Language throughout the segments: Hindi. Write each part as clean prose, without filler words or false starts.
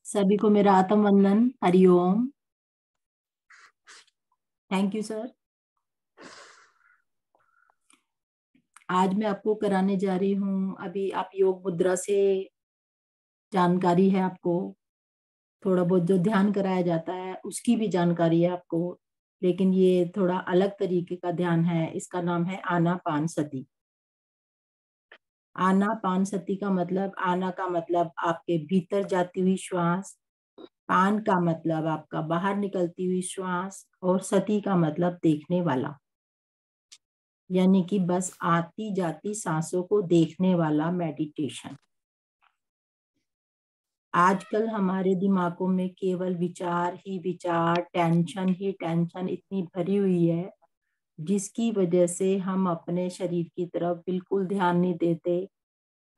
सभी को मेरा आत्म वंदन। हरिओम। Thank you sir. आज मैं आपको कराने जा रही हूँ, अभी आप योग मुद्रा से जानकारी है आपको, थोड़ा बहुत जो ध्यान कराया जाता है उसकी भी जानकारी है आपको, लेकिन ये थोड़ा अलग तरीके का ध्यान है। इसका नाम है आनापान सती। आनापान सती का मतलब, आना का मतलब आपके भीतर जाती हुई श्वास, पान का मतलब आपका बाहर निकलती हुई श्वास, और सती का मतलब देखने वाला, यानी कि बस आती जाती सांसों को देखने वाला मेडिटेशन। आजकल हमारे दिमागों में केवल विचार ही विचार, टेंशन ही टेंशन इतनी भरी हुई है, जिसकी वजह से हम अपने शरीर की तरफ बिल्कुल ध्यान नहीं देते।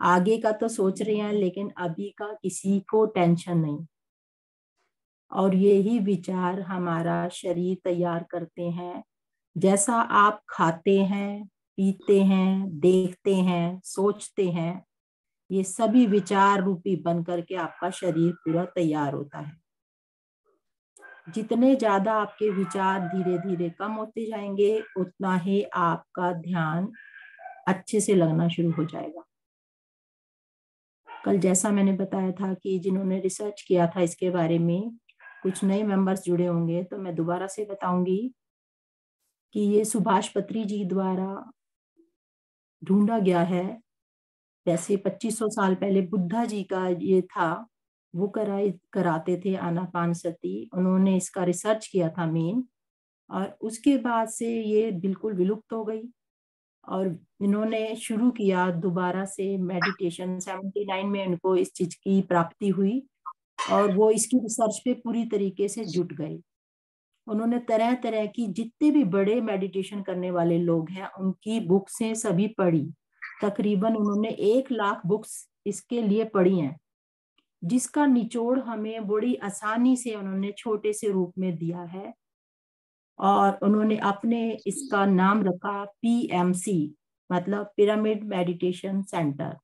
आगे का तो सोच रहे हैं, लेकिन अभी का किसी को टेंशन नहीं। और यही विचार हमारा शरीर तैयार करते हैं। जैसा आप खाते हैं, पीते हैं, देखते हैं, सोचते हैं, ये सभी विचार रूपी बन करके आपका शरीर पूरा तैयार होता है। जितने ज्यादा आपके विचार धीरे धीरे कम होते जाएंगे, उतना ही आपका ध्यान अच्छे से लगना शुरू हो जाएगा। कल जैसा मैंने बताया था कि जिन्होंने रिसर्च किया था इसके बारे में, कुछ नए मेंबर्स जुड़े होंगे, तो मैं दोबारा से बताऊंगी कि ये सुभाष पत्री जी द्वारा ढूंढा गया है। वैसे 2500 साल पहले बुद्धा जी का ये था, वो कराते थे आनापान सती। उन्होंने इसका रिसर्च किया था मेन, और उसके बाद से ये बिल्कुल विलुप्त हो गई। और इन्होंने शुरू किया दोबारा से मेडिटेशन। 79 में इनको इस चीज की प्राप्ति हुई, और वो इसकी रिसर्च पे पूरी तरीके से जुट गए। उन्होंने तरह तरह की जितने भी बड़े मेडिटेशन करने वाले लोग हैं उनकी बुक्सें सभी पढ़ी। तकरीबन उन्होंने 1 लाख बुक्स इसके लिए पढ़ी हैं, जिसका निचोड़ हमें बड़ी आसानी से उन्होंने छोटे से रूप में दिया है। और उन्होंने अपने इसका नाम रखा PMC, मतलब पिरामिड मेडिटेशन सेंटर।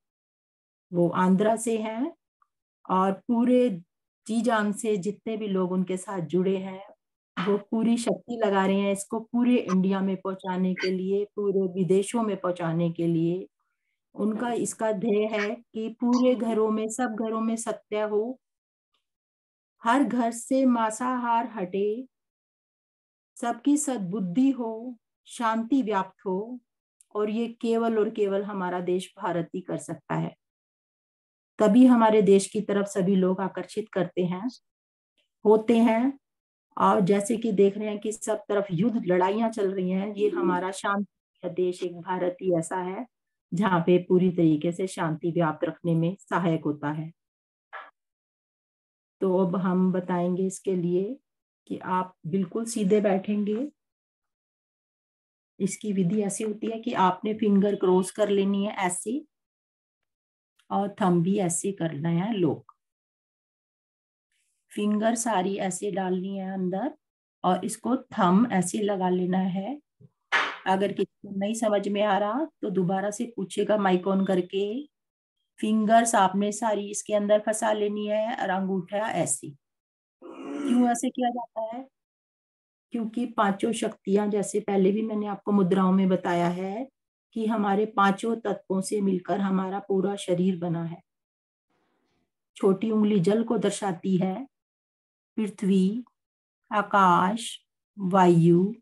वो आंध्रा से हैं, और पूरे जी जान से जितने भी लोग उनके साथ जुड़े हैं, वो पूरी शक्ति लगा रहे हैं इसको पूरे इंडिया में पहुंचाने के लिए, पूरे विदेशों में पहुंचाने के लिए। उनका इसका ध्येय है कि पूरे घरों में, सब घरों में सत्य हो, हर घर से मांसाहार हटे, सबकी सद्बुद्धि हो, शांति व्याप्त हो। और ये केवल और केवल हमारा देश भारत ही कर सकता है। तभी हमारे देश की तरफ सभी लोग आकर्षित करते हैं, होते हैं। और जैसे कि देख रहे हैं कि सब तरफ युद्ध, लड़ाइयां चल रही हैं, ये हमारा शांति का देश, एक भारत ही ऐसा है जहाँ पे पूरी तरीके से शांति व्याप्त रखने में सहायक होता है। तो अब हम बताएंगे इसके लिए कि आप बिल्कुल सीधे बैठेंगे। इसकी विधि ऐसी होती है कि आपने फिंगर क्रॉस कर लेनी है ऐसे, और थंब भी ऐसे करना है। लोग फिंगर सारी ऐसे डालनी है अंदर, और इसको थंब ऐसे लगा लेना है। अगर किसी को नहीं समझ में आ रहा तो दोबारा से पूछेगा माइक ऑन करके। फिंगर्स आपने सारी इसके अंदर फंसा लेनी है, और अंगूठा ऐसे। क्यों ऐसे किया जाता है? क्योंकि पांचों शक्तियां, जैसे पहले भी मैंने आपको मुद्राओं में बताया है, कि हमारे पांचों तत्वों से मिलकर हमारा पूरा शरीर बना है। छोटी उंगली जल को दर्शाती है, पृथ्वी, आकाश, वायु,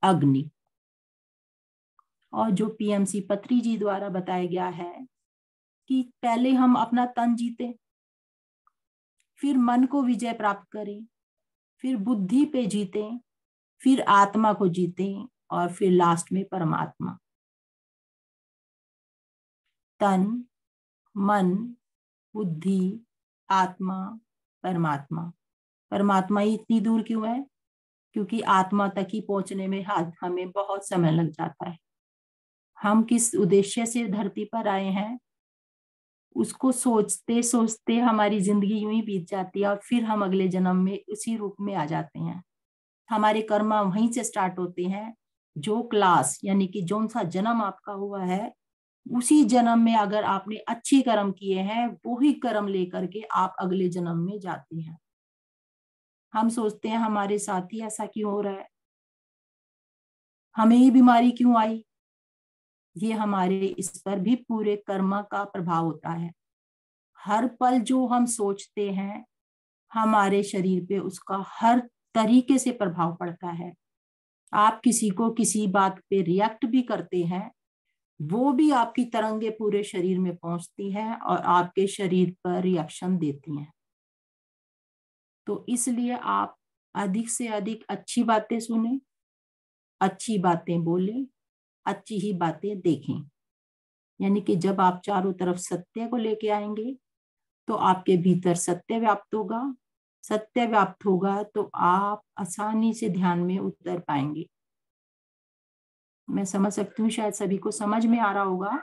अग्नि। और जो PMC पत्री जी द्वारा बताया गया है कि पहले हम अपना तन जीते, फिर मन को विजय प्राप्त करें, फिर बुद्धि पे जीते, फिर आत्मा को जीते, और फिर लास्ट में परमात्मा। तन, मन, बुद्धि, आत्मा, परमात्मा। परमात्मा ही इतनी दूर क्यों है? क्योंकि आत्मा तक ही पहुंचने में हमें बहुत समय लग जाता है। हम किस उद्देश्य से धरती पर आए हैं, उसको सोचते सोचते हमारी जिंदगी यूं ही बीत जाती है, और फिर हम अगले जन्म में उसी रूप में आ जाते हैं। हमारे कर्म वहीं से स्टार्ट होते हैं। जो क्लास, यानी कि जो सा जन्म आपका हुआ है, उसी जन्म में अगर आपने अच्छी कर्म किए हैं, वही कर्म लेकर के आप अगले जन्म में जाते हैं। हम सोचते हैं हमारे साथ ही ऐसा क्यों हो रहा है, हमें ही बीमारी क्यों आई। ये हमारे इस पर भी पूरे कर्म का प्रभाव होता है। हर पल जो हम सोचते हैं, हमारे शरीर पे उसका हर तरीके से प्रभाव पड़ता है। आप किसी को किसी बात पे रिएक्ट भी करते हैं, वो भी आपकी तरंगे पूरे शरीर में पहुंचती हैं और आपके शरीर पर रिएक्शन देती हैं। तो इसलिए आप अधिक से अधिक अच्छी बातें सुने, अच्छी बातें बोलें, अच्छी ही बातें देखें। यानी कि जब आप चारों तरफ सत्य को लेके आएंगे तो आपके भीतर सत्य व्याप्त होगा। सत्य व्याप्त होगा तो आप आसानी से ध्यान में उतर पाएंगे। मैं समझ सकती हूँ, शायद सभी को समझ में आ रहा होगा।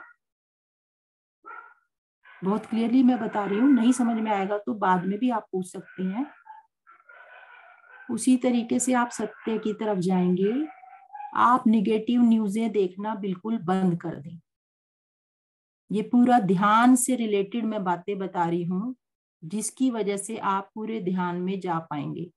बहुत क्लियरली मैं बता रही हूँ। नहीं समझ में आएगा तो बाद में भी आप पूछ सकते हैं। उसी तरीके से आप सत्य की तरफ जाएंगे। आप निगेटिव न्यूज़ें देखना बिल्कुल बंद कर दें। ये पूरा ध्यान से रिलेटेड मैं बातें बता रही हूँ, जिसकी वजह से आप पूरे ध्यान में जा पाएंगे।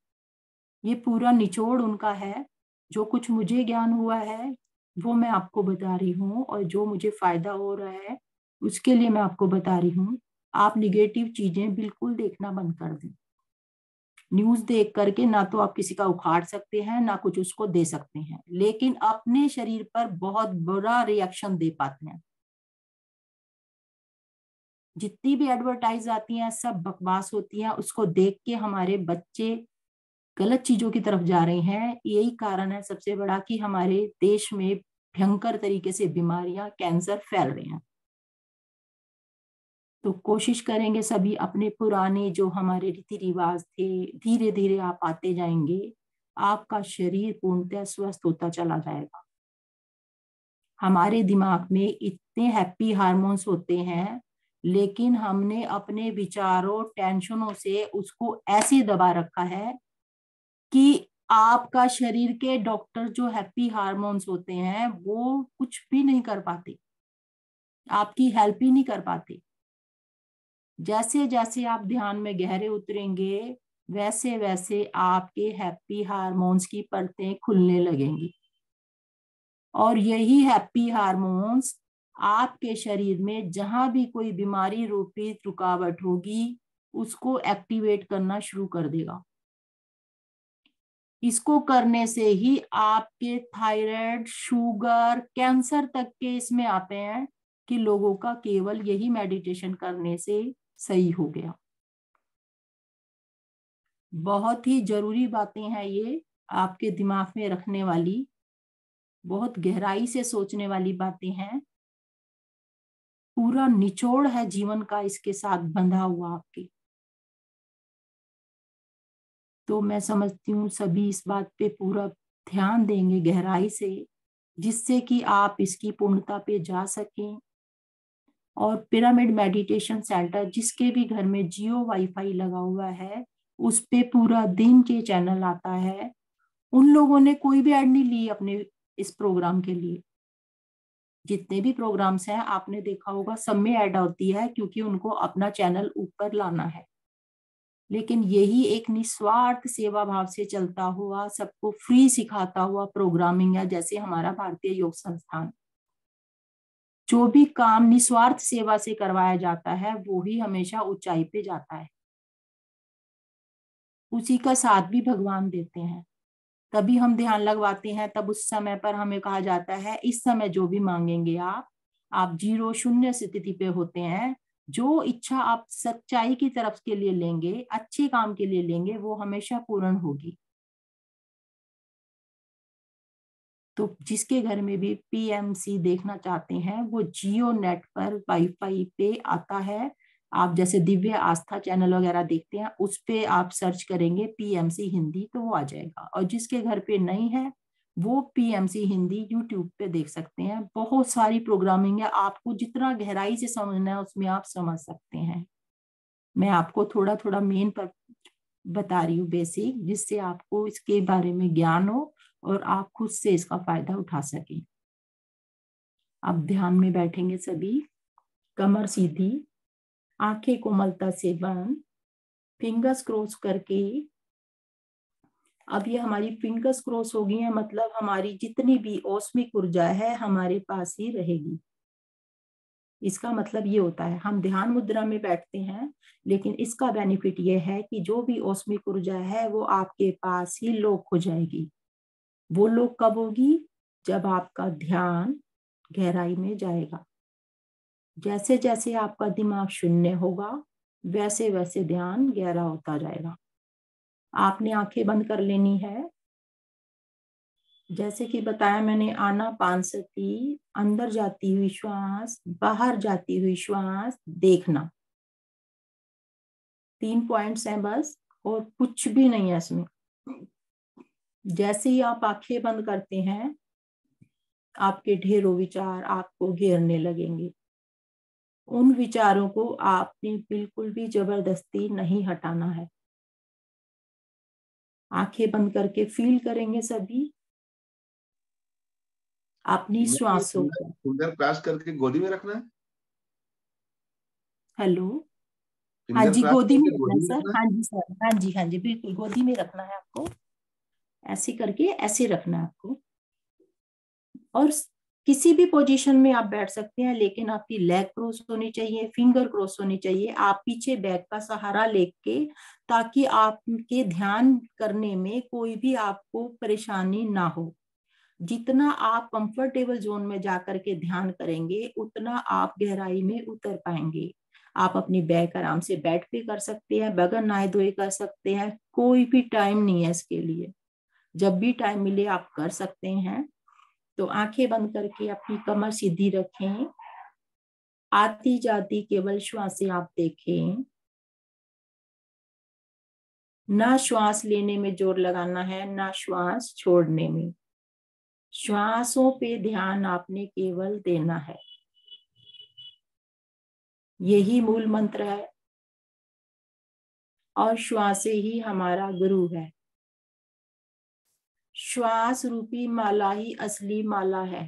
ये पूरा निचोड़ उनका है। जो कुछ मुझे ज्ञान हुआ है वो मैं आपको बता रही हूँ, और जो मुझे फायदा हो रहा है उसके लिए मैं आपको बता रही हूँ। आप निगेटिव चीजें बिल्कुल देखना बंद कर दें। न्यूज देख करके ना तो आप किसी का उखाड़ सकते हैं, ना कुछ उसको दे सकते हैं, लेकिन अपने शरीर पर बहुत बुरा रिएक्शन दे पाते हैं। जितनी भी एडवर्टाइज आती हैं सब बकवास होती हैं। उसको देख के हमारे बच्चे गलत चीजों की तरफ जा रहे हैं। यही कारण है सबसे बड़ा कि हमारे देश में भयंकर तरीके से बीमारियां, कैंसर फैल रहे हैं। तो कोशिश करेंगे सभी अपने पुराने जो हमारे रीति रिवाज थे, धीरे धीरे आप आते जाएंगे। आपका शरीर पूर्णतः स्वस्थ होता चला जाएगा। हमारे दिमाग में इतने हैप्पी हार्मोन्स होते हैं, लेकिन हमने अपने विचारों, टेंशनों से उसको ऐसे दबा रखा है कि आपका शरीर के डॉक्टर जो हैप्पी हार्मोन्स होते हैं वो कुछ भी नहीं कर पाते, आपकी हेल्प ही नहीं कर पाते। जैसे जैसे आप ध्यान में गहरे उतरेंगे, वैसे वैसे आपके हैप्पी हार्मोन्स की परतें खुलने लगेंगी, और यही हैप्पी हार्मोन्स आपके शरीर में जहां भी कोई बीमारी रूपी रुकावट होगी उसको एक्टिवेट करना शुरू कर देगा। इसको करने से ही आपके थायराइड, शुगर, कैंसर तक के इसमें आते हैं कि लोगों का केवल यही मेडिटेशन करने से सही हो गया। बहुत ही जरूरी बातें हैं ये, आपके दिमाग में रखने वाली, बहुत गहराई से सोचने वाली बातें हैं। पूरा निचोड़ है जीवन का इसके साथ बंधा हुआ आपके। तो मैं समझती हूँ सभी इस बात पे पूरा ध्यान देंगे गहराई से, जिससे कि आप इसकी पूर्णता पे जा सकें। और पिरामिड मेडिटेशन सेंटर जिसके भी घर में जियो वाईफाई लगा हुआ है, उस पे पूरा दिन के चैनल आता है। उन लोगों ने कोई भी ऐड नहीं ली अपने इस प्रोग्राम के लिए। जितने भी प्रोग्राम्स हैं आपने देखा होगा सब में ऐड होती है, क्योंकि उनको अपना चैनल ऊपर लाना है। लेकिन यही एक निस्वार्थ सेवा भाव से चलता हुआ, सबको फ्री सिखाता हुआ प्रोग्रामिंग है, जैसे हमारा भारतीय योग संस्थान। जो भी काम निस्वार्थ सेवा से करवाया जाता है वो ही हमेशा ऊंचाई पे जाता है। उसी का साथ भी भगवान देते हैं। तभी हम ध्यान लगवाते हैं, तब उस समय पर हमें कहा जाता है इस समय जो भी मांगेंगे आप जीरो शून्य स्थिति पे होते हैं। जो इच्छा आप सच्चाई की तरफ के लिए लेंगे, अच्छे काम के लिए लेंगे, वो हमेशा पूर्ण होगी। तो जिसके घर में भी पीएमसी देखना चाहते हैं वो जियो नेट पर वाईफाई पे आता है। आप जैसे दिव्य आस्था चैनल वगैरह देखते हैं, उस पे आप सर्च करेंगे पीएमसी हिंदी तो वो आ जाएगा। और जिसके घर पे नहीं है वो पीएमसी हिंदी यूट्यूब पे देख सकते हैं। बहुत सारी प्रोग्रामिंग है, आपको जितना गहराई से समझना है उसमें आप समझ सकते हैं। मैं आपको थोड़ा थोड़ा मेन पर बता रही हूँ बेसिक, जिससे आपको इसके बारे में ज्ञान हो और आप खुद से इसका फायदा उठा सकें। अब ध्यान में बैठेंगे सभी, कमर सीधी, आंखें कोमलता से बंद, फिंगर्स क्रॉस करके। अब ये हमारी फिंगर्स क्रॉस हो गई है, मतलब हमारी जितनी भी ऑस्मिक ऊर्जा है हमारे पास ही रहेगी। इसका मतलब ये होता है हम ध्यान मुद्रा में बैठते हैं, लेकिन इसका बेनिफिट ये है कि जो भी ऑस्मिक ऊर्जा है वो आपके पास ही लॉक हो जाएगी। वो लॉक कब होगी? जब आपका ध्यान गहराई में जाएगा। जैसे जैसे आपका दिमाग शून्य होगा वैसे वैसे ध्यान गहरा होता जाएगा। आपने आंखें बंद कर लेनी है। जैसे कि बताया मैंने, आनापानसती, अंदर जाती हुई श्वास, बाहर जाती हुई श्वास देखना। 3 पॉइंट्स हैं बस, और कुछ भी नहीं है इसमें। जैसे ही आप आंखें बंद करते हैं आपके ढेरों विचार आपको घेरने लगेंगे। उन विचारों को आपने बिल्कुल भी जबरदस्ती नहीं हटाना है। आंखें बंद करके फील करेंगे सभी अपनी श्वासों को। फिंगर क्रॉस करके गोदी में रखना है। हेलो, हाँ फिंगर जी, क्रॉस गोदी में करके रखना है गोदी में सर। रखना है। हाँ जी सर, हाँ जी, हाँ जी, बिल्कुल गोदी में रखना है आपको। ऐसे करके ऐसे रखना है आपको। और किसी भी पोजीशन में आप बैठ सकते हैं, लेकिन आपकी लेग क्रॉस होनी चाहिए, फिंगर क्रॉस होनी चाहिए। आप पीछे बैक का सहारा लेके, ताकि आपके ध्यान करने में कोई भी आपको परेशानी ना हो। जितना आप कंफर्टेबल जोन में जाकर के ध्यान करेंगे उतना आप गहराई में उतर पाएंगे। आप अपनी बैक आराम से बैठ पे कर सकते हैं, बगैर नहाए धोए कर सकते हैं, कोई भी टाइम नहीं है इसके लिए। जब भी टाइम मिले आप कर सकते हैं। तो आंखें बंद करके अपनी कमर सीधी रखें। आती जाती केवल श्वासें आप देखें। ना श्वास लेने में जोर लगाना है, ना श्वास छोड़ने में। श्वासों पे ध्यान आपने केवल देना है। यही मूल मंत्र है, और श्वासें ही हमारा गुरु है। श्वास रूपी माला ही असली माला है।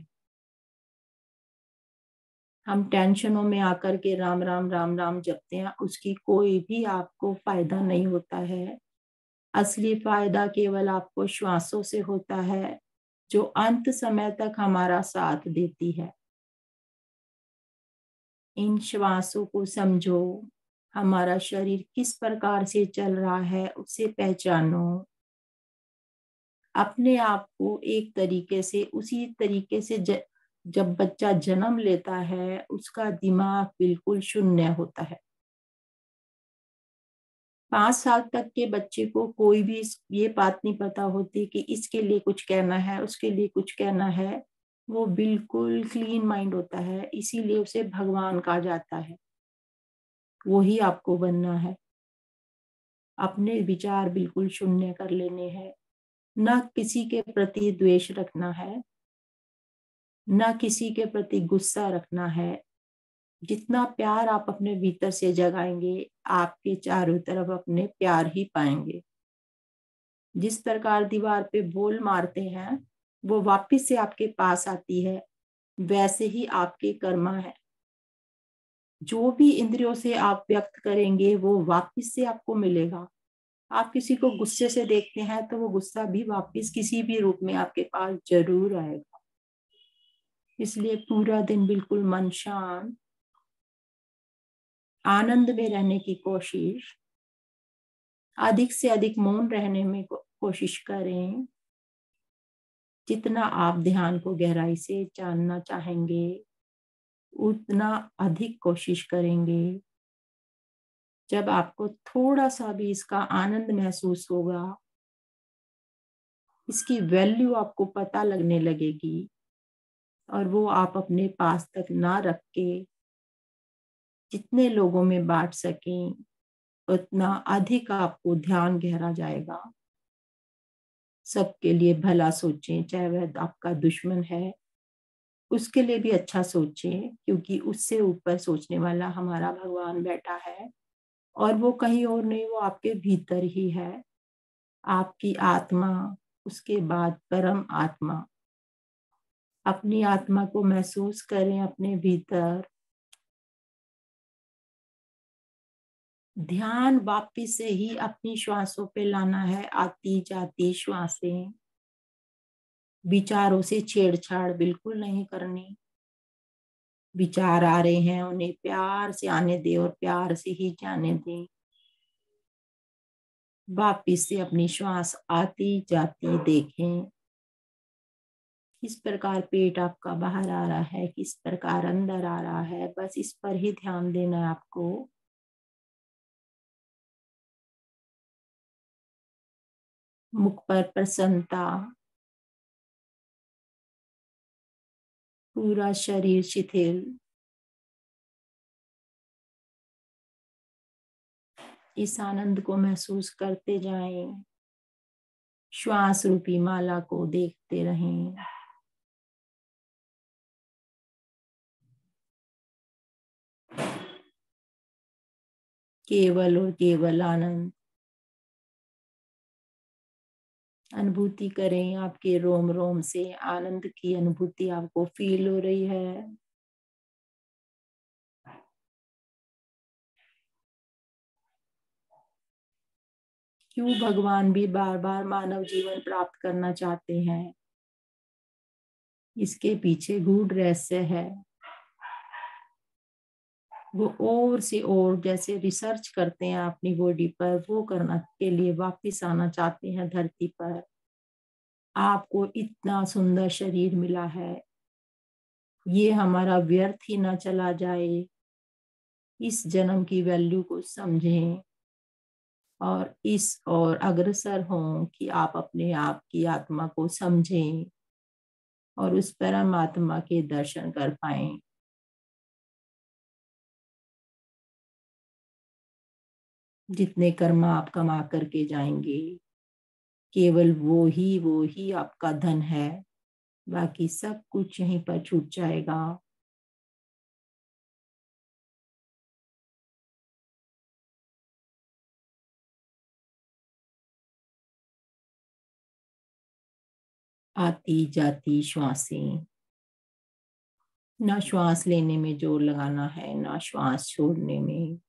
हम टेंशनों में आकर के राम राम राम राम जपते हैं, उसकी कोई भी आपको फायदा नहीं होता है। असली फायदा केवल आपको श्वासों से होता है, जो अंत समय तक हमारा साथ देती है। इन श्वासों को समझो। हमारा शरीर किस प्रकार से चल रहा है उसे पहचानो। अपने आप को एक तरीके से, उसी तरीके से जब बच्चा जन्म लेता है उसका दिमाग बिल्कुल शून्य होता है। 5 साल तक के बच्चे को कोई भी ये बात नहीं पता होती कि इसके लिए कुछ कहना है, उसके लिए कुछ कहना है। वो बिल्कुल क्लीन माइंड होता है, इसीलिए उसे भगवान कहा जाता है। वही आपको बनना है। अपने विचार बिल्कुल शून्य कर लेने हैं। न किसी के प्रति द्वेष रखना है, न किसी के प्रति गुस्सा रखना है। जितना प्यार आप अपने भीतर से जगाएंगे आपके चारों तरफ अपने प्यार ही पाएंगे। जिस प्रकार दीवार पे बॉल मारते हैं वो वापस से आपके पास आती है, वैसे ही आपके कर्मा है। जो भी इंद्रियों से आप व्यक्त करेंगे वो वापस से आपको मिलेगा। आप किसी को गुस्से से देखते हैं तो वो गुस्सा भी वापस किसी भी रूप में आपके पास जरूर आएगा। इसलिए पूरा दिन बिल्कुल मन शांत, आनंद में रहने की कोशिश, अधिक से अधिक मौन रहने में कोशिश करें। जितना आप ध्यान को गहराई से जानना चाहेंगे उतना अधिक कोशिश करेंगे। जब आपको थोड़ा सा भी इसका आनंद महसूस होगा, इसकी वैल्यू आपको पता लगने लगेगी, और वो आप अपने पास तक ना रख के जितने लोगों में बांट सकें उतना अधिक आपको ध्यान गहरा जाएगा। सबके लिए भला सोचें, चाहे वह आपका दुश्मन है उसके लिए भी अच्छा सोचें, क्योंकि उससे ऊपर सोचने वाला हमारा भगवान बैठा है, और वो कहीं और नहीं, वो आपके भीतर ही है। आपकी आत्मा, उसके बाद परम आत्मा। अपनी आत्मा को महसूस करें अपने भीतर। ध्यान वापिस से ही अपनी श्वासों पे लाना है, आती जाती श्वासें। विचारों से छेड़छाड़ बिल्कुल नहीं करनी। विचार आ रहे हैं, उन्हें प्यार से आने दे और प्यार से ही जाने दें। वापिस से अपनी श्वास आती जाती देखें। किस प्रकार पेट आपका बाहर आ रहा है, किस प्रकार अंदर आ रहा है, बस इस पर ही ध्यान देना है आपको। मुख पर प्रसन्नता, पूरा शरीर शिथिल। इस आनंद को महसूस करते जाएं। श्वास रूपी माला को देखते रहें। केवल और केवल आनंद। अनुभूति करें, आपके रोम रोम से आनंद की अनुभूति आपको फील हो रही है। क्यों भगवान भी बार बार मानव जीवन प्राप्त करना चाहते हैं? इसके पीछे गूढ़ रहस्य है। वो और से और जैसे रिसर्च करते हैं अपनी बॉडी पर, वो करना के लिए वापस आना चाहते हैं धरती पर। आपको इतना सुंदर शरीर मिला है, ये हमारा व्यर्थ ही ना चला जाए। इस जन्म की वैल्यू को समझें और इस और अग्रसर हों कि आप अपने आप की आत्मा को समझें और उस परमात्मा के दर्शन कर पाएं। जितने कर्म आप कमा करके जाएंगे, केवल वो ही आपका धन है। बाकी सब कुछ यहीं पर छूट जाएगा। आती जाती श्वासें, ना श्वास लेने में जोर लगाना है, ना श्वास छोड़ने में।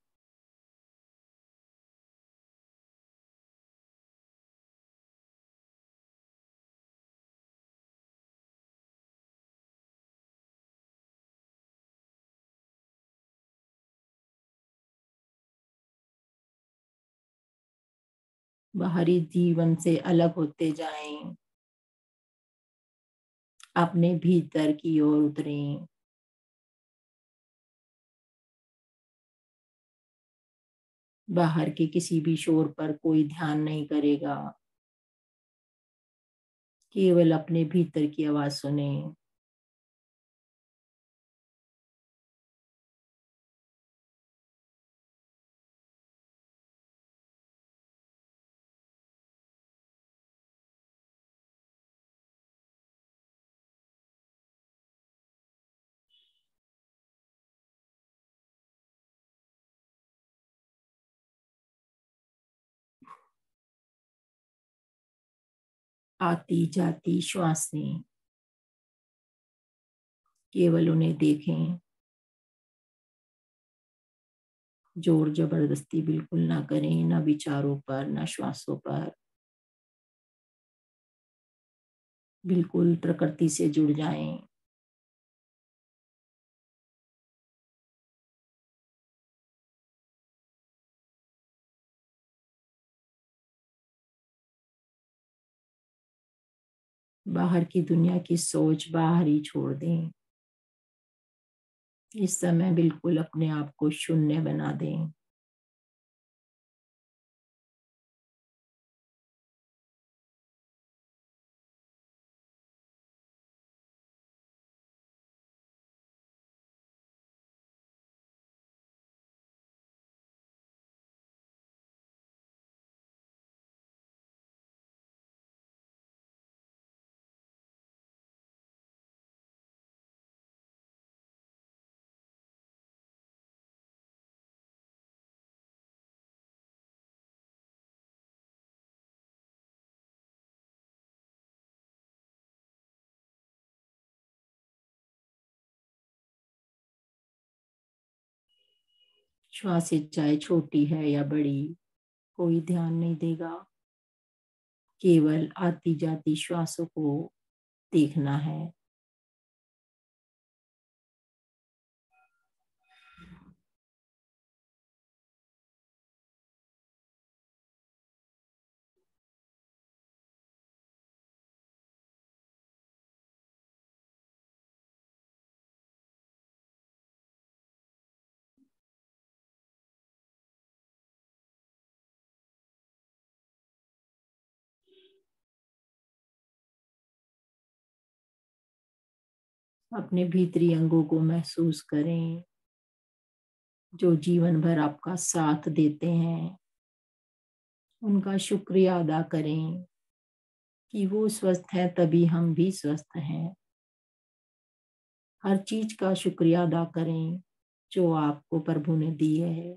बाहरी जीवन से अलग होते जाएं, अपने भीतर की ओर उतरें। बाहर के किसी भी शोर पर कोई ध्यान नहीं करेगा, केवल अपने भीतर की आवाज सुने। आती जाती श्वासें, केवल उन्हें देखें। जोर जबरदस्ती बिल्कुल ना करें, ना विचारों पर, ना श्वासों पर। बिल्कुल प्रकृति से जुड़ जाएं। बाहर की दुनिया की सोच बाहर ही छोड़ दें। इस समय बिल्कुल अपने आप को शून्य बना दें। श्वासें चाहे छोटी है या बड़ी, कोई ध्यान नहीं देगा। केवल आती जाती श्वासों को देखना है। अपने भीतरी अंगों को महसूस करें जो जीवन भर आपका साथ देते हैं। उनका शुक्रिया अदा करें कि वो स्वस्थ हैं तभी हम भी स्वस्थ हैं। हर चीज का शुक्रिया अदा करें जो आपको प्रभु ने दी है।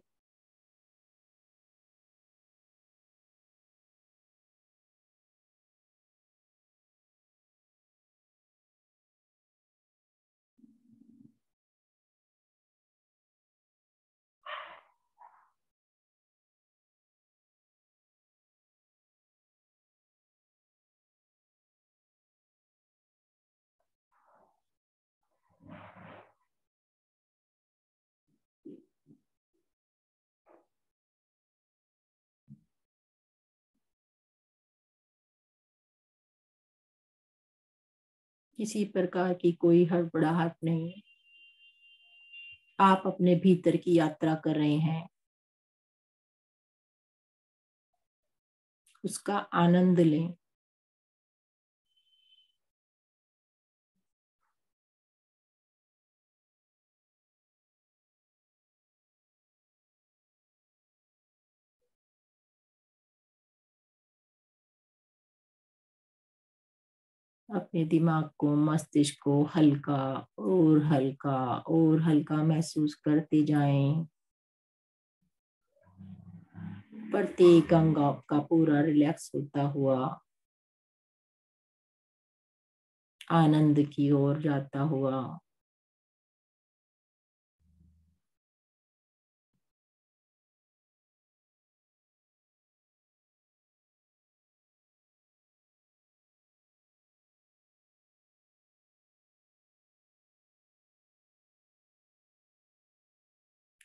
किसी प्रकार की कोई हड़बड़ाहट नहीं। आप अपने भीतर की यात्रा कर रहे हैं, उसका आनंद लें। अपने दिमाग को, मस्तिष्क को हल्का और हल्का और हल्का महसूस करते जाएं। प्रत्येक अंग आपका पूरा रिलैक्स होता हुआ आनंद की ओर जाता हुआ।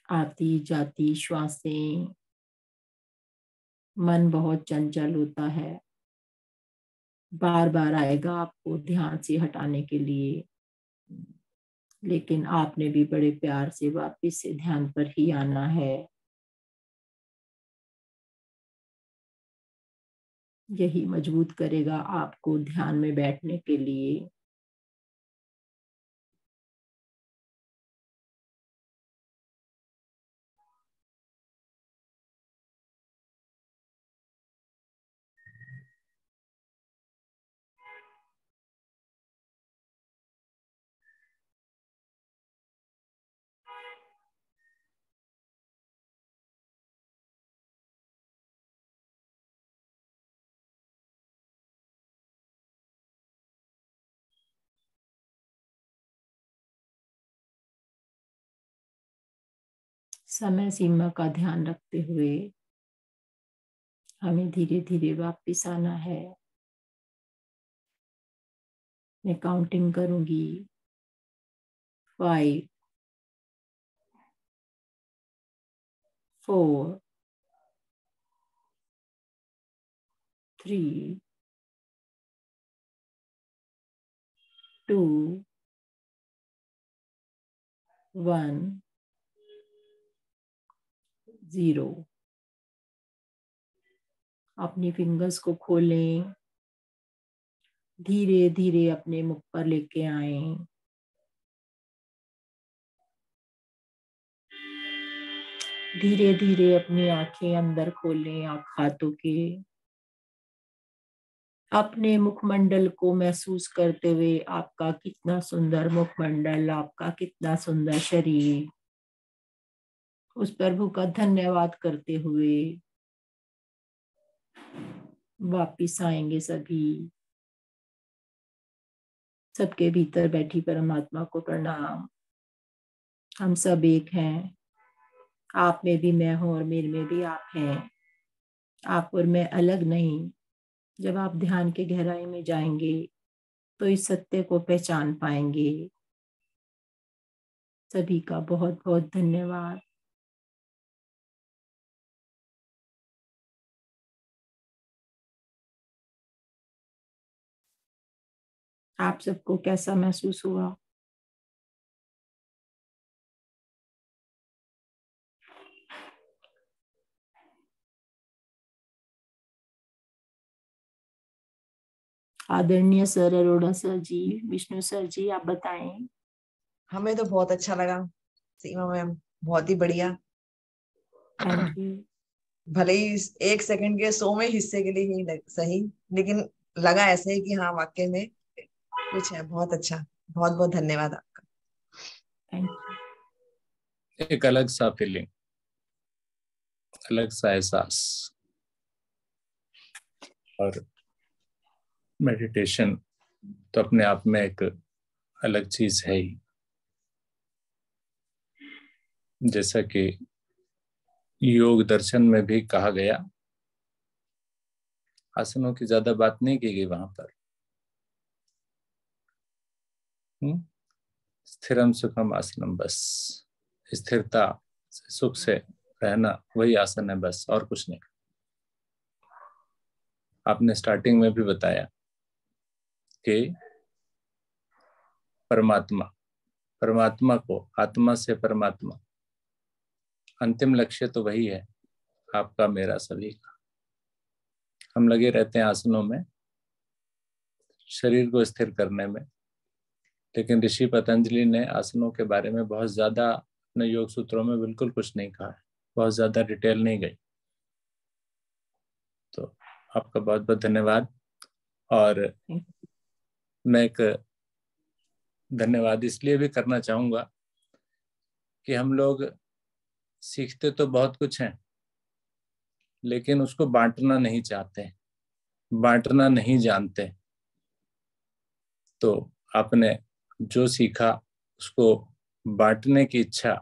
आती जाती श्वासें। मन बहुत चंचल होता है, बार बार आएगा आपको ध्यान से हटाने के लिए, लेकिन आपने भी बड़े प्यार से वापस से ध्यान पर ही आना है। यही मजबूत करेगा आपको ध्यान में बैठने के लिए। समय सीमा का ध्यान रखते हुए हमें धीरे धीरे वापस आना है। मैं काउंटिंग करूंगी। 5, 4, 3, 2, 1, 0। अपनी फिंगर्स को खोलें, धीरे धीरे अपने मुख पर लेके आए। धीरे धीरे अपनी आंखें अंदर खोलें, आँख हाथों के। अपने मुखमंडल को महसूस करते हुए आपका कितना सुंदर मुखमंडल, आपका कितना सुंदर शरीर, उस प्रभु का धन्यवाद करते हुए वापिस आएंगे सभी। सबके भीतर बैठी परमात्मा को प्रणाम। हम सब एक हैं। आप में भी मैं हूँ और मेरे में भी आप हैं। आप और मैं अलग नहीं। जब आप ध्यान के गहराई में जाएंगे तो इस सत्य को पहचान पाएंगे। सभी का बहुत बहुत धन्यवाद। आप सबको कैसा महसूस हुआ? आदरणीय सर, अरोड़ा सर जी, विष्णु सर जी, आप बताएं। हमें तो बहुत अच्छा लगा सीमा मैम, बहुत ही बढ़िया। Thank you. भले ही एक सेकंड के 100वें हिस्से के लिए ही सही, लेकिन लगा ऐसे ही कि हाँ वाकई में कुछ है। बहुत अच्छा, बहुत बहुत धन्यवाद आपका। Thank you. एक अलग सा फीलिंग, अलग सा एहसास। और मेडिटेशन तो अपने आप में एक अलग चीज है ही। जैसा कि योग दर्शन में भी कहा गया, आसनों की ज्यादा बात नहीं की गई वहां पर। स्थिरम सुखम आसनम, बस स्थिरता से, सुख से रहना, वही आसन है बस, और कुछ नहीं। आपने स्टार्टिंग में भी बताया कि परमात्मा को, आत्मा से परमात्मा, अंतिम लक्ष्य तो वही है, आपका मेरा सभी का। हम लगे रहते हैं आसनों में, शरीर को स्थिर करने में, लेकिन ऋषि पतंजलि ने आसनों के बारे में बहुत ज्यादा अपने योग सूत्रों में बिल्कुल कुछ नहीं कहा है, बहुत ज्यादा डिटेल नहीं गई। तो आपका बहुत बहुत धन्यवाद। और मैं एक धन्यवाद इसलिए भी करना चाहूंगा कि हम लोग सीखते तो बहुत कुछ हैं, लेकिन उसको बांटना नहीं चाहते, बांटना नहीं जानते। तो आपने जो सीखा उसको बांटने की इच्छा,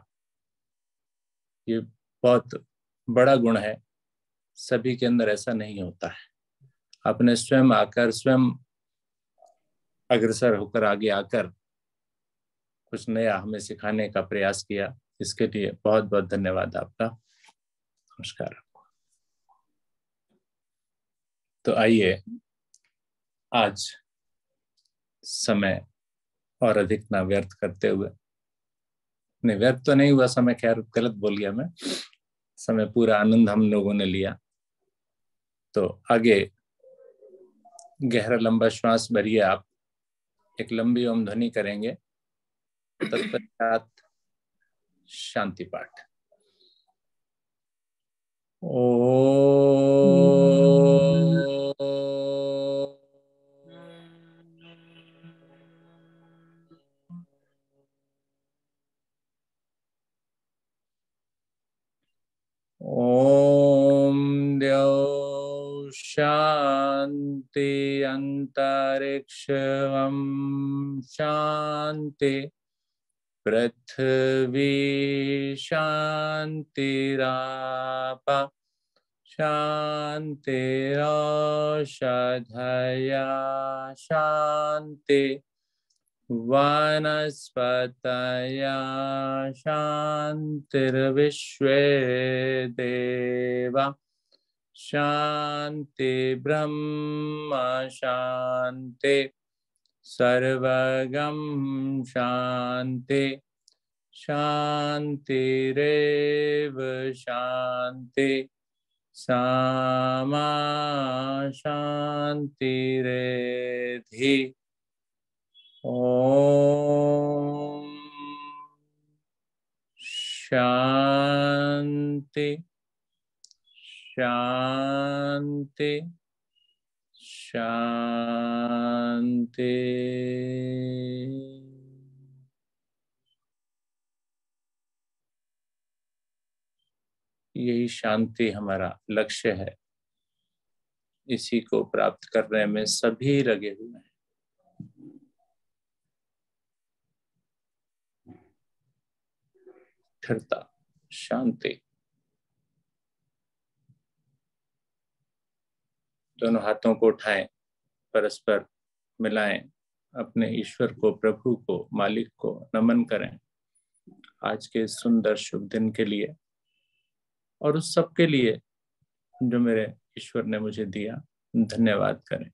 ये बहुत बड़ा गुण है। सभी के अंदर ऐसा नहीं होता है। आपने स्वयं आकर, स्वयं अग्रसर होकर, आगे आकर कुछ नया हमें सिखाने का प्रयास किया। इसके लिए बहुत बहुत धन्यवाद आपका। नमस्कार। तो आइए, आज समय और अधिक ना व्यर्थ करते हुए, नहीं व्यर्थ तो नहीं हुआ समय, खैर गलत बोल गया मैं, समय पूरा आनंद हम लोगों ने लिया। तो आगे गहरा लंबा श्वास भरिए आप, एक लंबी ओम ध्वनि करेंगे, तत्पश्चात शांति पाठ। ओम द्यौ शांति अंतरिक्षं शांति पृथ्वी शांतिरापः शांतिरोषधयः शांति वनस्पतयः शांतिर्विश्वे देवा शांति ब्रह्म शांति सर्वगम शांति शांतिरेव शांति सामा शांतिरेधि। ओम शांति शांति शांति। यही शांति हमारा लक्ष्य है, इसी को प्राप्त करने में सभी लगे हुए हैं। स्थिरता, शांति। दोनों हाथों को उठाएं, परस्पर मिलाएं, अपने ईश्वर को, प्रभु को, मालिक को नमन करें आज के सुंदर शुभ दिन के लिए और उस सब के लिए जो मेरे ईश्वर ने मुझे दिया। धन्यवाद करें,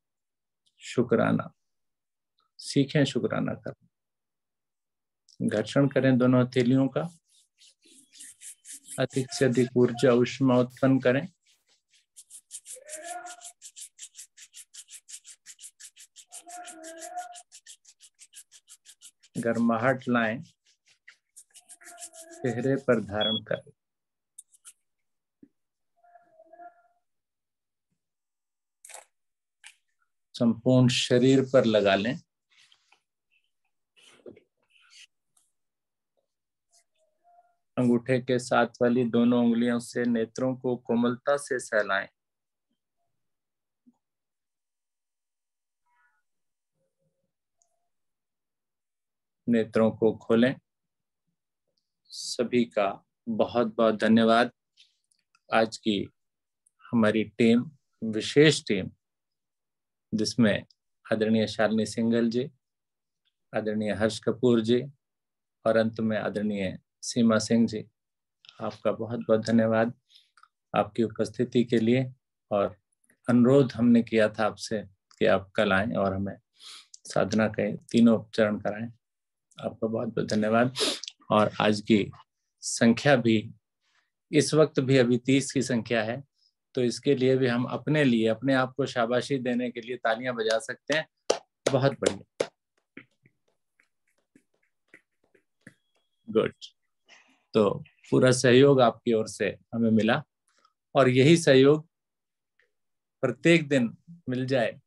शुक्राना सीखें, शुक्राना करें। घर्षण करें दोनों हथेलियों का, अधिक से अधिक ऊर्जा ऊष्मा उत्पन्न करें। गर्माहट लाएं, चेहरे पर धारण करें। संपूर्ण शरीर पर लगा लें। अंगूठे के साथ वाली दोनों उंगलियों से नेत्रों को कोमलता से सहलाएं। नेत्रों को खोलें। सभी का बहुत बहुत धन्यवाद। आज की हमारी टीम, विशेष टीम, जिसमें आदरणीय शालिनी सिंघल जी, आदरणीय हर्ष कपूर जी और अंत में आदरणीय सीमा सिंह जी, आपका बहुत बहुत धन्यवाद आपकी उपस्थिति के लिए। और अनुरोध हमने किया था आपसे कि आप कल आएं और हमें साधना के तीनों चरण कराएं। आपका बहुत बहुत धन्यवाद। और आज की संख्या भी इस वक्त भी अभी 30 की संख्या है, तो इसके लिए भी हम अपने लिए, अपने आप को शाबाशी देने के लिए तालियां बजा सकते हैं। बहुत बढ़िया, गुड। तो पूरा सहयोग आपकी ओर से हमें मिला और यही सहयोग प्रत्येक दिन मिल जाए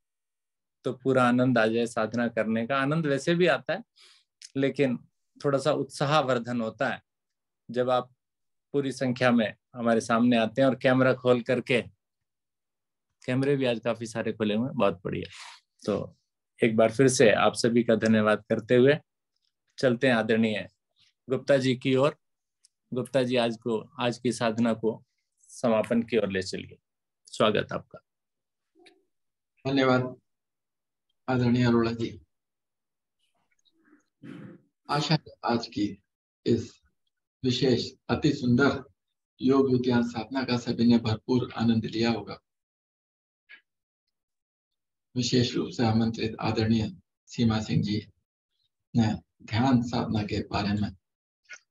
तो पूरा आनंद आ जाए। साधना करने का आनंद वैसे भी आता है, लेकिन थोड़ा सा उत्साहवर्धन होता है जब आप पूरी संख्या में हमारे सामने आते हैं और कैमरा खोल करके, कैमरे भी आज काफी सारे खुले हुए हैं, बहुत बढ़िया। तो एक बार फिर से आप सभी का धन्यवाद करते हुए चलते हैं आदरणीय गुप्ता जी की ओर। गुप्ता जी आज की साधना को समापन की ओर ले चलिए। स्वागत आपका। धन्यवाद आदरणीय अरोड़ा जी। आशा है आज की इस विशेष अति सुंदर योग विज्ञान साधना का सभी ने भरपूर आनंद लिया होगा। विशेष रूप से आमंत्रित आदरणीय सीमा सिंह जी ने ध्यान साधना के बारे में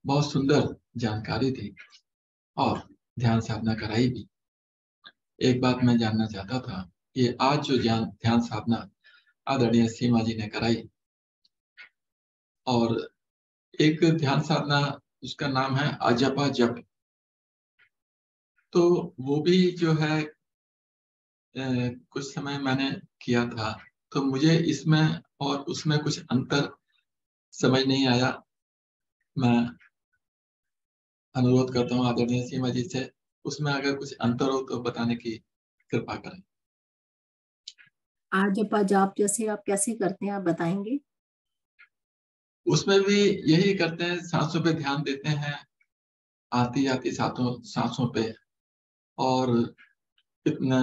बहुत सुंदर जानकारी दी और ध्यान साधना कराई भी। एक बात मैं जानना चाहता था, ये आज जो ध्यान साधना आदरणीय सीमा जी ने कराई, और एक ध्यान साधना उसका नाम है अजपा जप, तो वो भी जो है कुछ समय मैंने किया था, तो मुझे इसमें और उसमें कुछ अंतर समझ नहीं आया। मैं अनुरोध करता हूँ आदरणीय सीमा जी से, उसमें अगर कुछ अंतर हो तो बताने की कृपा करें। आजपा जाप जैसे आप कैसे करते हैं, आप बताएंगे? उसमें भी यही करते हैं, सांसों पे ध्यान देते हैं, आती जाती सांसों पे, और इतना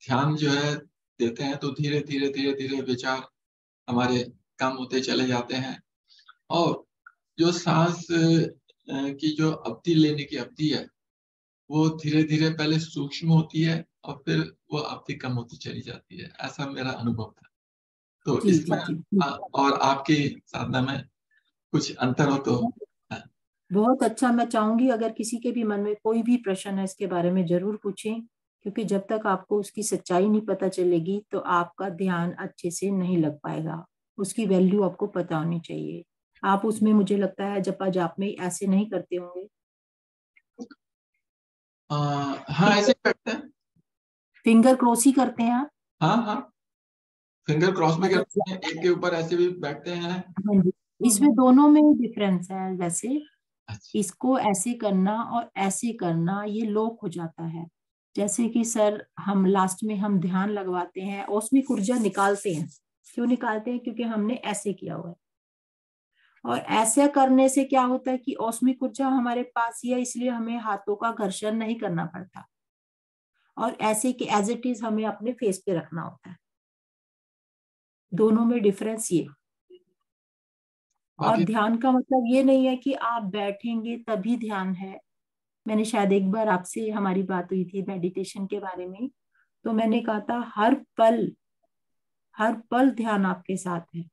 ध्यान जो है देते हैं तो धीरे धीरे धीरे धीरे विचार हमारे कम होते चले जाते हैं, और जो सांस की जो अवधि लेने की अवधि है वो धीरे धीरे पहले सूक्ष्म होती है और फिर वो अवधि कम होती चली जाती है। ऐसा मेरा अनुभव था। तो जी, इसमें जी। और आपकी साधना में कुछ अंतर हो तो। बहुत अच्छा। मैं चाहूंगी अगर किसी के भी मन में कोई भी प्रश्न है इसके बारे में जरूर पूछें, क्योंकि जब तक आपको उसकी सच्चाई नहीं पता चलेगी तो आपका ध्यान अच्छे से नहीं लग पाएगा। उसकी वैल्यू आपको पता होनी चाहिए। आप उसमें, मुझे लगता है जपा जाप में ऐसे नहीं करते होंगे। हाँ, ऐसे करते हैं। फिंगर क्रॉस ही करते हैं आप? हाँ, फिंगर क्रॉस में करते हैं, एक के ऊपर ऐसे भी बैठते हैं। हाँ जी, इसमें दोनों में डिफरेंस है। वैसे अच्छा। इसको ऐसे करना और ऐसे करना ये लॉक हो जाता है। जैसे कि सर हम लास्ट में हम ध्यान लगवाते हैं और उसमें ऊर्जा निकालते हैं। क्यों निकालते हैं? क्योंकि हमने ऐसे किया हुआ है। और ऐसा करने से क्या होता है कि ऑस्मिक ऊर्जा हमारे पास ही है, इसलिए हमें हाथों का घर्षण नहीं करना पड़ता, और ऐसे कि एज इट इज हमें अपने फेस पे रखना होता है। दोनों में डिफरेंस ये। और ध्यान का मतलब ये नहीं है कि आप बैठेंगे तभी ध्यान है। मैंने शायद एक बार आपसे हमारी बात हुई थी मेडिटेशन के बारे में, तो मैंने कहा था हर पल ध्यान आपके साथ है।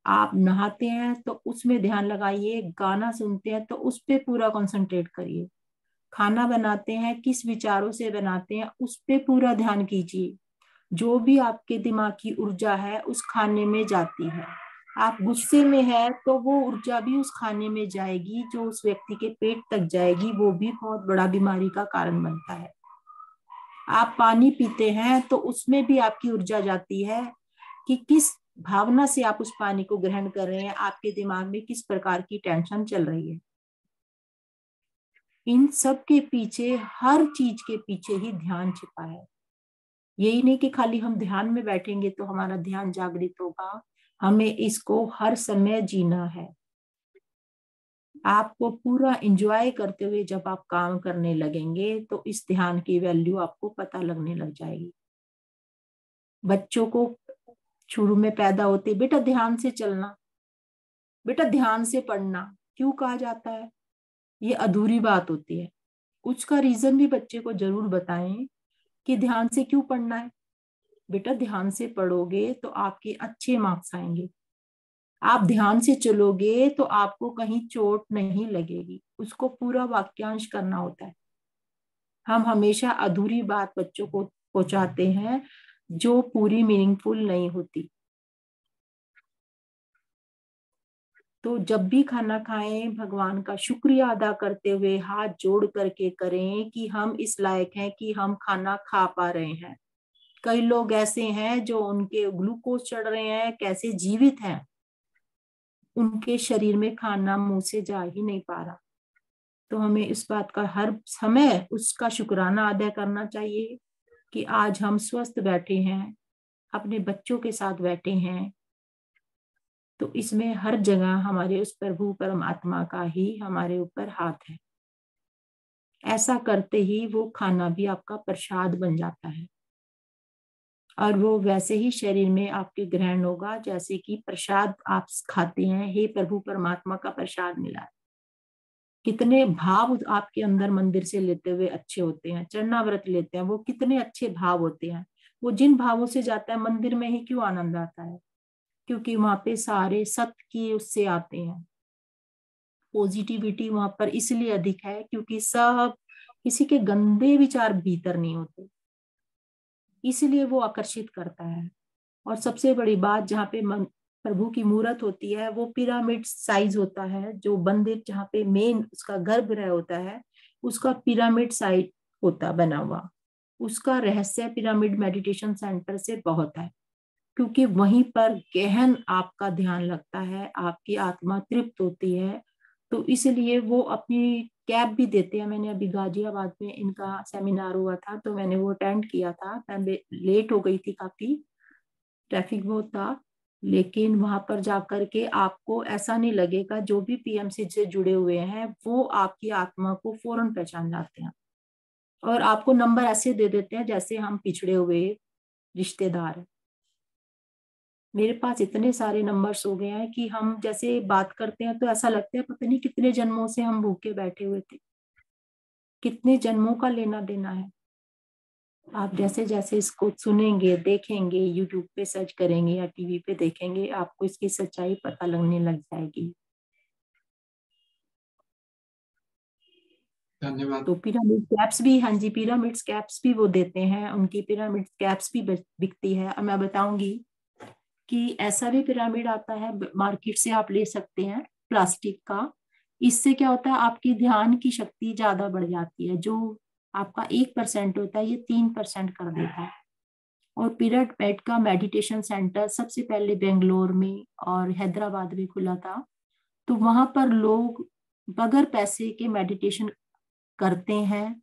आप नहाते हैं तो उसमें ध्यान लगाइए, गाना सुनते हैं तो उस पे पूरा कंसंट्रेट करिए, खाना बनाते हैं किस विचारों से बनाते हैं उस पे पूरा ध्यान कीजिए। जो भी आपके दिमाग की ऊर्जा है उस खाने में जाती है। आप गुस्से में है तो वो ऊर्जा भी उस खाने में जाएगी, जो उस व्यक्ति के पेट तक जाएगी, वो भी बहुत बड़ा बीमारी का कारण बनता है। आप पानी पीते हैं तो उसमें भी आपकी ऊर्जा जाती है कि किस भावना से आप उस पानी को ग्रहण कर रहे हैं, आपके दिमाग में किस प्रकार की टेंशन चल रही है। इन सब के पीछे, हर चीज के पीछे ही ध्यान छिपा है। यही नहीं कि खाली हम ध्यान में बैठेंगे तो हमारा ध्यान जागृत होगा, हमें इसको हर समय जीना है। आपको पूरा एंजॉय करते हुए जब आप काम करने लगेंगे तो इस ध्यान की वैल्यू आपको पता लगने लग जाएगी। बच्चों को शुरू में पैदा होते, बेटा ध्यान से चलना, बेटा ध्यान से पढ़ना क्यों कहा जाता है, ये अधूरी बात होती है। उसका रीजन भी बच्चे को जरूर बताएं कि ध्यान से क्यों पढ़ना है। बेटा ध्यान से पढ़ोगे तो आपके अच्छे मार्क्स आएंगे, आप ध्यान से चलोगे तो आपको कहीं चोट नहीं लगेगी। उसको पूरा वाक्यांश करना होता है। हम हमेशा अधूरी बात बच्चों को पहुंचाते हैं जो पूरी मीनिंगफुल नहीं होती। तो जब भी खाना खाएं भगवान का शुक्रिया अदा करते हुए हाथ जोड़ करके करें कि हम इस लायक हैं कि हम खाना खा पा रहे हैं। कई लोग ऐसे हैं जो उनके ग्लूकोज चढ़ रहे हैं, कैसे जीवित हैं, उनके शरीर में खाना मुंह से जा ही नहीं पा रहा। तो हमें इस बात का हर समय उसका शुक्राना अदा करना चाहिए कि आज हम स्वस्थ बैठे हैं, अपने बच्चों के साथ बैठे हैं। तो इसमें हर जगह हमारे उस प्रभु परमात्मा का ही हमारे ऊपर हाथ है। ऐसा करते ही वो खाना भी आपका प्रसाद बन जाता है, और वो वैसे ही शरीर में आपके ग्रहण होगा जैसे कि प्रसाद आप खाते हैं, हे प्रभु परमात्मा का प्रसाद मिला है। कितने भाव आपके अंदर मंदिर से लेते हुए अच्छे होते हैं, चरना व्रत लेते हैं, वो कितने अच्छे भाव होते हैं। वो जिन भावों से जाता है मंदिर में ही क्यों आनंद आता है, क्योंकि वहां पे सारे सत्य की उससे आते हैं। पॉजिटिविटी वहां पर इसलिए अधिक है क्योंकि सब किसी के गंदे विचार भीतर नहीं होते, इसलिए वो आकर्षित करता है। और सबसे बड़ी बात, जहाँ पे प्रभु की मूर्त होती है वो पिरामिड साइज होता है। जो मंदिर जहाँ पे मेन उसका गर्भगृह होता है उसका पिरामिड साइज होता बना हुआ। उसका रहस्य पिरामिड मेडिटेशन सेंटर से बहुत है, क्योंकि वहीं पर गहन आपका ध्यान लगता है, आपकी आत्मा तृप्त होती है। तो इसलिए वो अपनी कैब भी देते हैं। मैंने अभी गाजियाबाद में इनका सेमिनार हुआ था तो मैंने वो अटेंड किया था। मैं लेट हो गई थी, काफी ट्रैफिक बहुत था, लेकिन वहां पर जाकर के आपको ऐसा नहीं लगेगा। जो भी पीएमसी से जुड़े हुए हैं वो आपकी आत्मा को फौरन पहचान जाते हैं, और आपको नंबर ऐसे दे देते हैं जैसे हम पिछड़े हुए रिश्तेदार। मेरे पास इतने सारे नंबर्स हो गए हैं कि हम जैसे बात करते हैं तो ऐसा लगता है पता नहीं कितने जन्मों से हम भूखे बैठे हुए थे, कितने जन्मों का लेना देना है। आप जैसे जैसे इसको सुनेंगे, देखेंगे, यूट्यूब पे सर्च करेंगे या टीवी पे देखेंगे, आपको इसकी सच्चाई पता लगने लग जाएगी। धन्यवाद। तो पिरामिड कैप्स भी, हाँ जी, पिरामिड कैप्स भी वो देते हैं, उनकी पिरामिड कैप्स भी बिकती है। अब मैं बताऊंगी कि ऐसा भी पिरामिड आता है मार्केट से, आप ले सकते हैं प्लास्टिक का। इससे क्या होता है, आपकी ध्यान की शक्ति ज्यादा बढ़ जाती है। जो आपका 1% होता है ये 3% कर देता है। और पिरामिड का मेडिटेशन सेंटर सबसे पहले बेंगलोर में और हैदराबाद में खुला था। तो वहां पर लोग बगैर पैसे के मेडिटेशन करते हैं,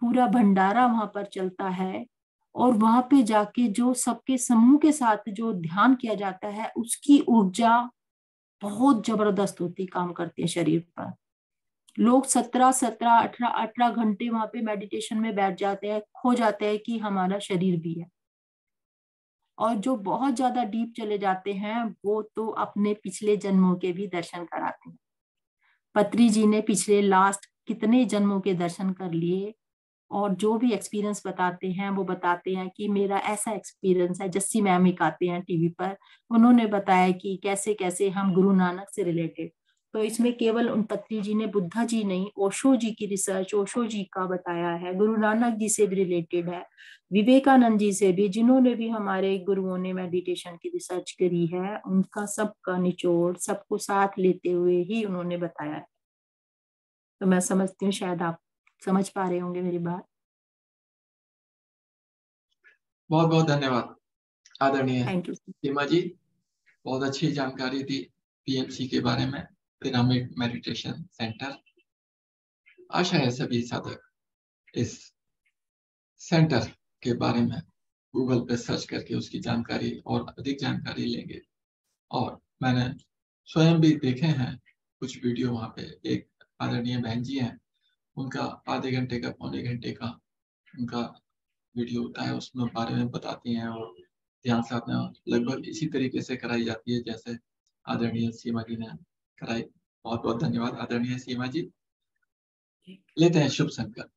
पूरा भंडारा वहां पर चलता है। और वहां पे जाके जो सबके समूह के साथ जो ध्यान किया जाता है उसकी ऊर्जा बहुत जबरदस्त होती, काम करती है शरीर पर। लोग 17 घंटे वहां पे मेडिटेशन में बैठ जाते हैं, खो जाते हैं कि हमारा शरीर भी है। और जो बहुत ज्यादा डीप चले जाते हैं वो तो अपने पिछले जन्मों के भी दर्शन कराते हैं। पत्री जी ने पिछले लास्ट कितने जन्मों के दर्शन कर लिए, और जो भी एक्सपीरियंस बताते हैं वो बताते हैं कि मेरा ऐसा एक्सपीरियंस है। जस्सी मैम एक आते हैं टीवी पर, उन्होंने बताया कि कैसे कैसे हम गुरु नानक से रिलेटेड। तो इसमें केवल उन पत्री जी ने बुद्धा जी नहीं, ओशो जी की रिसर्च, ओशो जी का बताया है, गुरु नानक जी से भी रिलेटेड है, विवेकानंद जी से भी, जिन्होंने भी हमारे गुरुओं ने मेडिटेशन की रिसर्च करी है, उनका सबका निचोड़ सबको साथ लेते हुए ही उन्होंने बताया है। तो मैं समझती हूँ शायद आप समझ पा रहे होंगे मेरी बात। बहुत बहुत धन्यवाद आदरणीय थैंक यू। सीमा जी, बहुत अच्छी जानकारी दी पीएमसी के बारे में, पिरामिड मेडिटेशन सेंटर। आशा है सभी साधक इस सेंटर के बारे में गूगल पे सर्च करके उसकी जानकारी और अधिक जानकारी लेंगे। और मैंने स्वयं भी देखे हैं कुछ वीडियो वहाँ पे। एक आदरणीय बहन जी हैं, उनका आधे घंटे का पौने घंटे का उनका वीडियो होता है, उसमें बारे में बताती हैं और ध्यान साधना लगभग इसी तरीके से कराई जाती है जैसे आदरणीय सीमा जी ने कराई। बहुत बहुत धन्यवाद आदरणीय सीमा जी। लेते हैं शुभ संकल्प।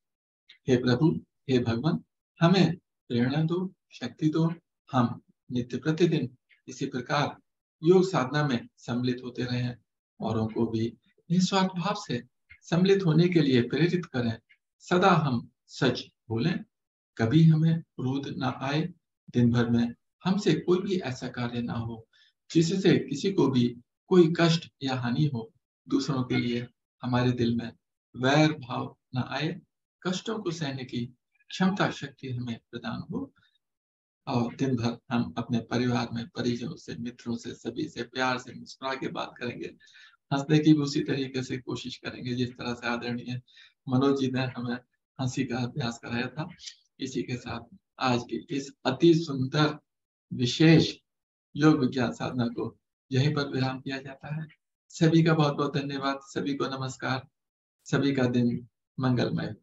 हे प्रभु, हे भगवान, हमें प्रेरणा दो, शक्ति दो, हम नित्य प्रतिदिन इसी प्रकार योग साधना में सम्मिलित होते रहें, औरों को भी निस्वार्थ भाव से सम्मिलित होने के लिए प्रेरित करें। सदा हम सच बोलें, कभी हमें क्रोध ना आए, दिन भर में हमसे कोई भी ऐसा कार्य ना हो जिससे किसी को भी कोई कष्ट या हानि हो। दूसरों के लिए हमारे दिल में वैर भाव न आए, कष्टों को सहने की क्षमता शक्ति हमें प्रदान हो, और दिन भर हम अपने परिवार में परिजनों से, मित्रों से, सभी से प्यार से मुस्कुरा के बात करेंगे, हंसने की भी उसी तरीके से कोशिश करेंगे जिस तरह से आदरणीय मनोज जी ने हमें हंसी का अभ्यास कराया था। इसी के साथ आज की इस अति सुंदर विशेष योग विज्ञान साधना को यहीं पर विराम दिया जाता है। सभी का बहुत बहुत धन्यवाद, सभी को नमस्कार, सभी का दिन मंगलमय।